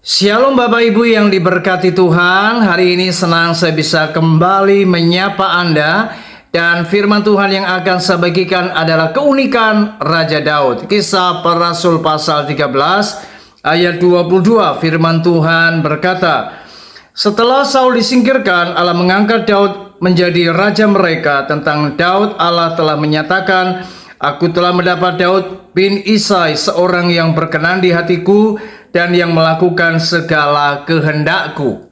Shalom Bapak Ibu yang diberkati Tuhan. Hari ini senang saya bisa kembali menyapa Anda. Dan firman Tuhan yang akan saya bagikan adalah keunikan Raja Daud. Kisah Para Rasul pasal 13 ayat 22. Firman Tuhan berkata, setelah Saul disingkirkan, Allah mengangkat Daud menjadi raja mereka. Tentang Daud, Allah telah menyatakan, aku telah mendapat Daud bin Isai, seorang yang berkenan di hatiku dan yang melakukan segala kehendakku.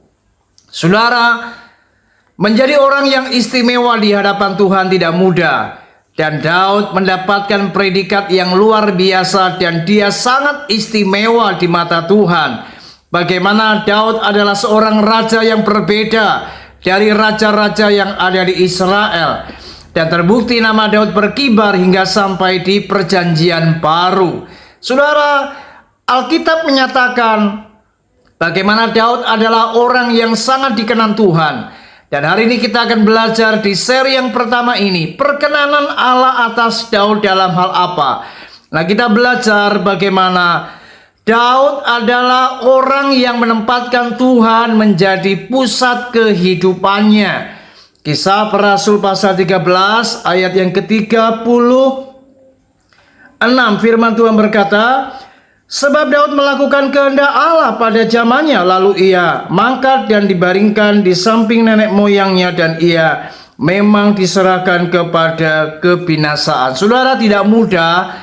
Saudara, menjadi orang yang istimewa di hadapan Tuhan tidak mudah. Dan Daud mendapatkan predikat yang luar biasa dan dia sangat istimewa di mata Tuhan. Bagaimana Daud adalah seorang raja yang berbeda dari raja-raja yang ada di Israel. Dan terbukti nama Daud berkibar hingga sampai di perjanjian baru. Saudara, Alkitab menyatakan bagaimana Daud adalah orang yang sangat dikenan Tuhan. Dan hari ini kita akan belajar di seri yang pertama ini, perkenanan Allah atas Daud dalam hal apa. Nah, kita belajar bagaimana Daud adalah orang yang menempatkan Tuhan menjadi pusat kehidupannya. Kisah Para Rasul pasal 13 ayat yang ke-36, firman Tuhan berkata, sebab Daud melakukan kehendak Allah pada zamannya, lalu ia mangkat dan dibaringkan di samping nenek moyangnya, dan ia memang diserahkan kepada kebinasaan. Saudara, tidak mudah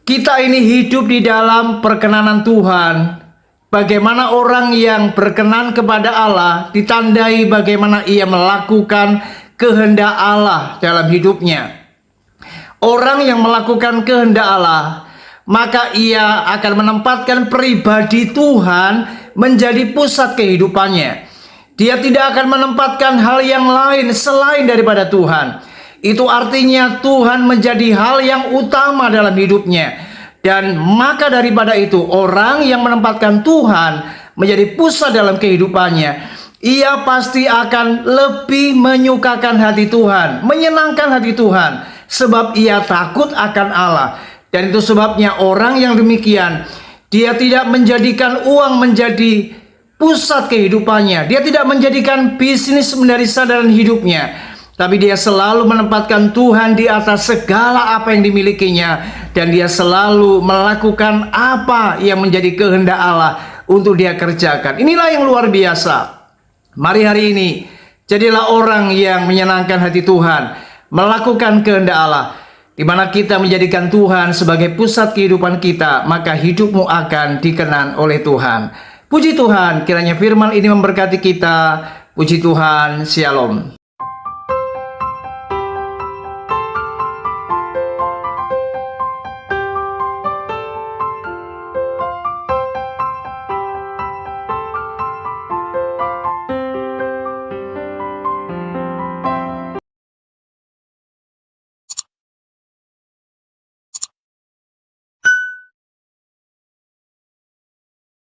kita ini hidup di dalam perkenanan Tuhan. Bagaimana orang yang berkenan kepada Allah ditandai bagaimana ia melakukan kehendak Allah dalam hidupnya. Orang yang melakukan kehendak Allah, maka ia akan menempatkan pribadi Tuhan menjadi pusat kehidupannya. Dia tidak akan menempatkan hal yang lain selain daripada Tuhan. Itu artinya Tuhan menjadi hal yang utama dalam hidupnya. Dan maka daripada itu, orang yang menempatkan Tuhan menjadi pusat dalam kehidupannya, ia pasti akan lebih menyukakan hati Tuhan, menyenangkan hati Tuhan, sebab ia takut akan Allah. Dan itu sebabnya orang yang demikian, dia tidak menjadikan uang menjadi pusat kehidupannya. Dia tidak menjadikan bisnis menjadi sandaran hidupnya. Tapi dia selalu menempatkan Tuhan di atas segala apa yang dimilikinya. Dan dia selalu melakukan apa yang menjadi kehendak Allah untuk dia kerjakan. Inilah yang luar biasa. Mari hari ini, jadilah orang yang menyenangkan hati Tuhan, melakukan kehendak Allah. Di mana kita menjadikan Tuhan sebagai pusat kehidupan kita, maka hidupmu akan dikenan oleh Tuhan. Puji Tuhan, kiranya firman ini memberkati kita. Puji Tuhan, shalom.